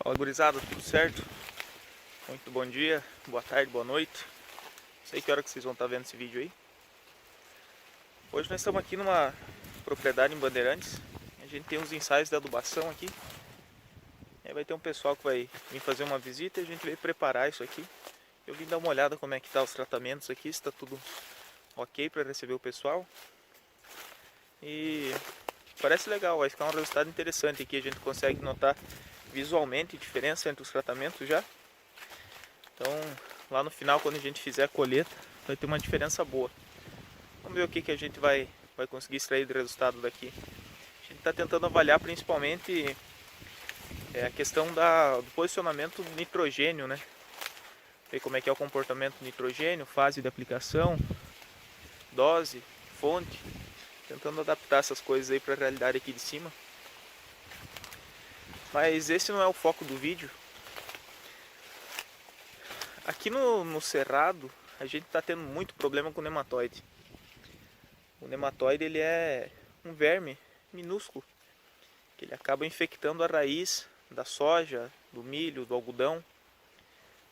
Fala, gurizada, tudo certo? Muito bom dia, boa tarde, boa noite. Não sei que hora que vocês vão estar vendo esse vídeo aí. Hoje nós estamos aqui numa propriedade em Bandeirantes. A gente tem uns ensaios de adubação aqui. Aí vai ter um pessoal que vai vir fazer uma visita e a gente veio preparar isso aqui. Eu vim dar uma olhada como é que tá os tratamentos aqui, se está tudo ok para receber o pessoal. E parece legal, vai ficar um resultado interessante aqui. A gente consegue notar visualmente a diferença entre os tratamentos já. Então, lá no final, quando a gente fizer a colheita, vai ter uma diferença boa. Vamos ver o que a gente vai conseguir extrair de resultado daqui. A gente está tentando avaliar principalmente a questão do posicionamento do nitrogênio, né? Ver como é que é o comportamento do nitrogênio, fase de aplicação, dose, fonte. Tentando adaptar essas coisas aí para a realidade aqui de cima. Mas esse não é o foco do vídeo. Aqui no Cerrado, a gente está tendo muito problema com o nematóide. O nematóide ele é um verme minúsculo, que ele acaba infectando a raiz da soja, do milho, do algodão.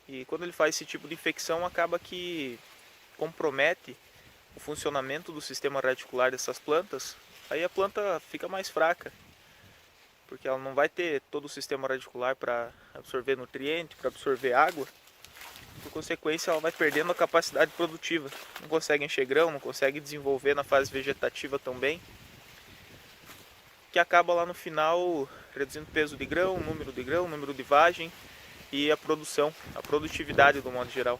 E quando ele faz esse tipo de infecção, acaba que compromete o funcionamento do sistema radicular dessas plantas. Aí a planta fica mais fraca, porque ela não vai ter todo o sistema radicular para absorver nutriente, para absorver água. Por consequência, ela vai perdendo a capacidade produtiva. Não consegue encher grão, não consegue desenvolver na fase vegetativa tão bem. Que acaba lá no final reduzindo o peso de grão, número de vagem e a produção, a produtividade do modo geral.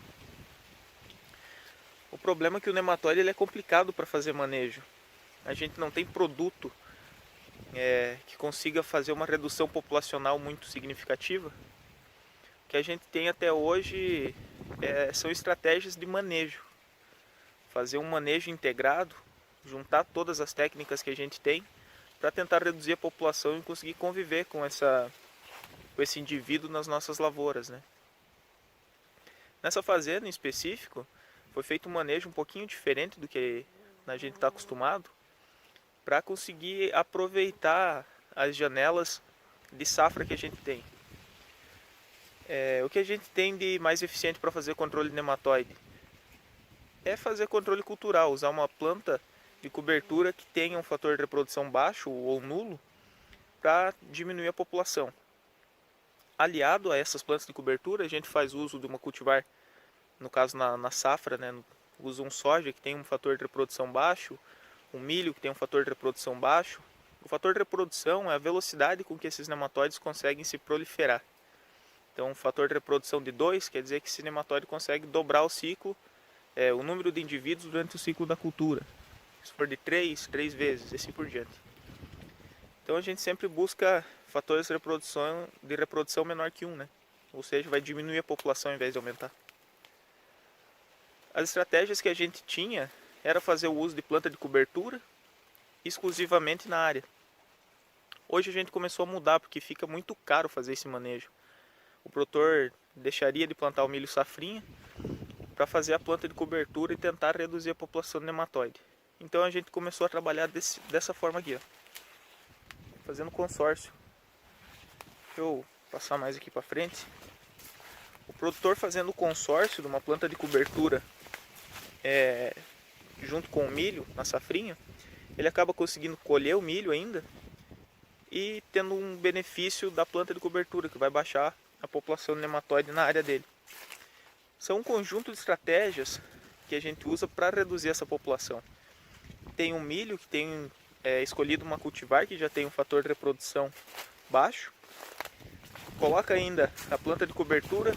O problema é que o nematóide ele é complicado para fazer manejo. A gente não tem produto que consiga fazer uma redução populacional muito significativa. O que a gente tem até hoje são estratégias de manejo. Fazer um manejo integrado, juntar todas as técnicas que a gente tem para tentar reduzir a população e conseguir conviver com esse indivíduo nas nossas lavouras, né? Nessa fazenda em específico, foi feito um manejo um pouquinho diferente do que a gente está acostumado para conseguir aproveitar as janelas de safra que a gente tem. O que a gente tem de mais eficiente para fazer controle de nematóide? É fazer controle cultural, usar uma planta de cobertura que tenha um fator de reprodução baixo ou nulo para diminuir a população. Aliado a essas plantas de cobertura, a gente faz uso de uma cultivar, no caso na safra, né, usa um soja que tem um fator de reprodução baixo, um milho que tem um fator de reprodução baixo. O fator de reprodução é a velocidade com que esses nematóides conseguem se proliferar. Então, um fator de reprodução de 2 quer dizer que esse nematóide consegue dobrar o ciclo, o número de indivíduos durante o ciclo da cultura. Se for de 3 vezes, e assim por diante. Então a gente sempre busca fatores de reprodução menor que 1, né? Ou seja, vai diminuir a população ao invés de aumentar. As estratégias que a gente tinha era fazer o uso de planta de cobertura exclusivamente na área. Hoje a gente começou a mudar porque fica muito caro fazer esse manejo. O produtor deixaria de plantar o milho safrinha para fazer a planta de cobertura e tentar reduzir a população de nematóide. Então a gente começou a trabalhar dessa forma aqui, ó, fazendo consórcio. Deixa eu passar mais aqui para frente. O produtor fazendo o consórcio de uma planta de cobertura junto com o milho na safrinha, ele acaba conseguindo colher o milho ainda e tendo um benefício da planta de cobertura, que vai baixar a população de nematóide na área dele. São um conjunto de estratégias que a gente usa para reduzir essa população. Tem um milho que tem escolhido uma cultivar que já tem um fator de reprodução baixo. Coloca ainda a planta de cobertura,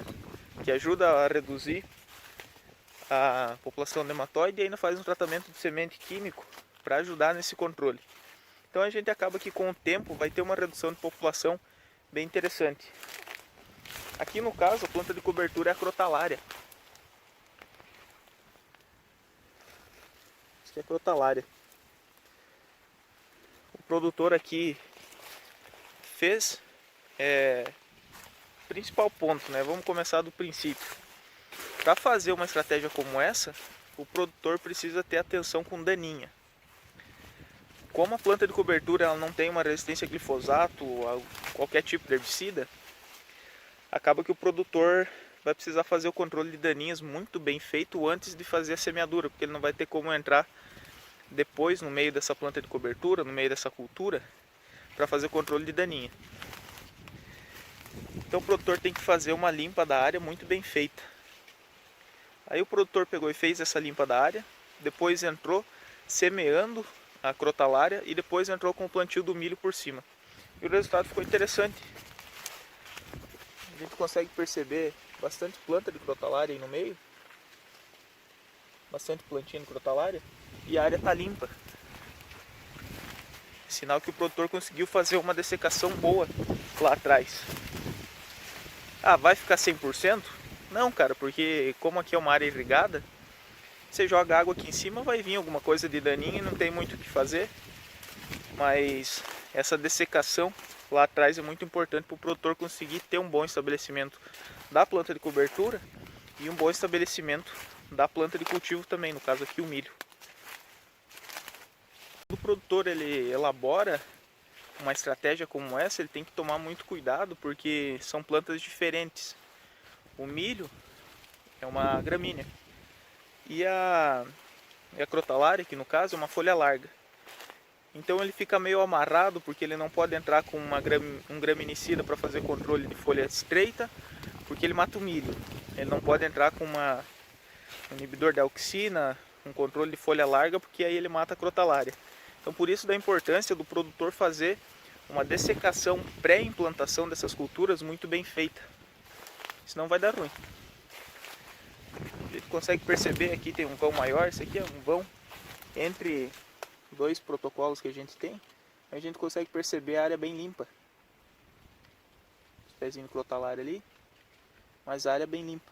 que ajuda a reduzir a população de nematóide, e ainda faz um tratamento de semente químico para ajudar nesse controle. Então a gente acaba que com o tempo vai ter uma redução de população bem interessante. Aqui no caso a planta de cobertura é a crotalária. Isso aqui é a crotalária. O produtor aqui fez principal ponto, né? Vamos começar do princípio. Para fazer uma estratégia como essa, o produtor precisa ter atenção com daninha. Como a planta de cobertura ela não tem uma resistência a glifosato ou a qualquer tipo de herbicida, acaba que o produtor vai precisar fazer o controle de daninhas muito bem feito antes de fazer a semeadura, porque ele não vai ter como entrar depois no meio dessa planta de cobertura, no meio dessa cultura, para fazer o controle de daninha. Então o produtor tem que fazer uma limpa da área muito bem feita. Aí o produtor pegou e fez essa limpa da área, depois entrou semeando a crotalária e depois entrou com o plantio do milho por cima. E o resultado ficou interessante. A gente consegue perceber bastante planta de crotalária aí no meio, bastante plantinha de crotalária, e a área está limpa. Sinal que o produtor conseguiu fazer uma dessecação boa lá atrás. Ah, vai ficar 100%? Não, cara, porque como aqui é uma área irrigada, você joga água aqui em cima, vai vir alguma coisa de daninho e não tem muito o que fazer. Mas essa dessecação lá atrás é muito importante para o produtor conseguir ter um bom elabelecimento da planta de cobertura e um bom estabelecimento da planta de cultivo também, no caso aqui o milho. Quando o produtor ele elabora uma estratégia como essa, ele tem que tomar muito cuidado porque são plantas diferentes. O milho é uma gramínea e a crotalária, que no caso é uma folha larga. Então ele fica meio amarrado porque ele não pode entrar com um graminicida para fazer controle de folha estreita, porque ele mata o milho. Ele não pode entrar com um inibidor de auxina, um controle de folha larga, porque aí ele mata a crotalária. Então por isso da importância do produtor fazer uma dessecação pré-implantação dessas culturas muito bem feita. Senão vai dar ruim. A gente consegue perceber aqui tem um vão maior, esse aqui é um vão entre dois protocolos que a gente tem. A gente consegue perceber a área bem limpa. Os pezinhos de crotalária ali, mas a área bem limpa.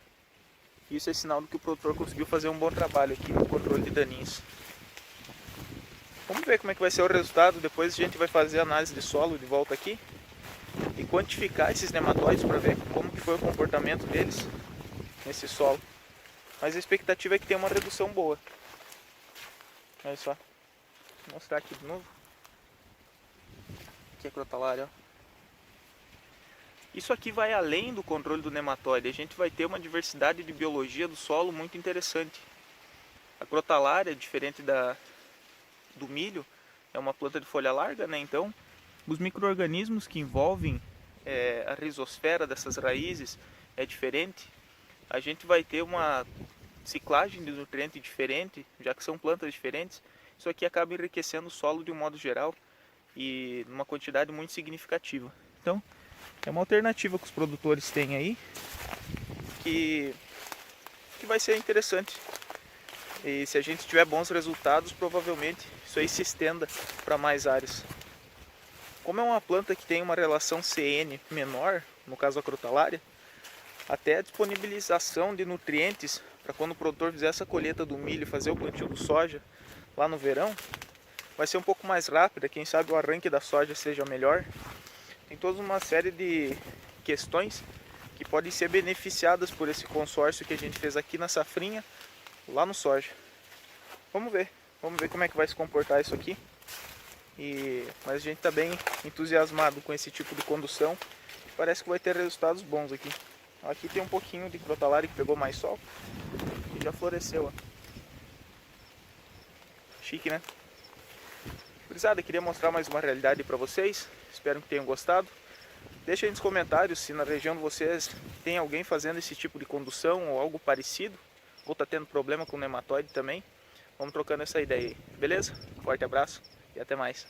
Isso é sinal de que o produtor conseguiu fazer um bom trabalho aqui no controle de daninhos. Vamos ver como é que vai ser o resultado. Depois a gente vai fazer a análise de solo de volta aqui e quantificar esses nematóides para ver como que foi o comportamento deles nesse solo. Mas a expectativa é que tenha uma redução boa. Olha só. Vou mostrar aqui de novo. Aqui é a crotalária, ó. Isso aqui vai além do controle do nematóide. A gente vai ter uma diversidade de biologia do solo muito interessante. A crotalária, diferente do milho, é uma planta de folha larga, né? Então, os micro-organismos que envolvem a rizosfera dessas raízes é diferente. A gente vai ter uma ciclagem de nutriente diferente, já que são plantas diferentes. Isso aqui acaba enriquecendo o solo de um modo geral e numa quantidade muito significativa. Então, é uma alternativa que os produtores têm aí que vai ser interessante. E se a gente tiver bons resultados, provavelmente isso aí se estenda para mais áreas. Como é uma planta que tem uma relação CN menor, no caso a crotalária, até a disponibilização de nutrientes para quando o produtor fizer essa colheita do milho e fazer o plantio do soja lá no verão, vai ser um pouco mais rápida, quem sabe o arranque da soja seja melhor. Tem toda uma série de questões que podem ser beneficiadas por esse consórcio que a gente fez aqui na safrinha, lá no soja. Vamos ver como é que vai se comportar isso aqui. Mas a gente está bem entusiasmado com esse tipo de condução. Parece que vai ter resultados bons aqui. Aqui tem um pouquinho de crotalária que pegou mais sol e já floresceu, ó. Chique, né? Gurizada, queria mostrar mais uma realidade para vocês. Espero que tenham gostado. Deixa aí nos comentários se na região de vocês tem alguém fazendo esse tipo de condução ou algo parecido, ou está tendo problema com nematóide também. Vamos trocando essa ideia aí, beleza? Forte abraço e até mais.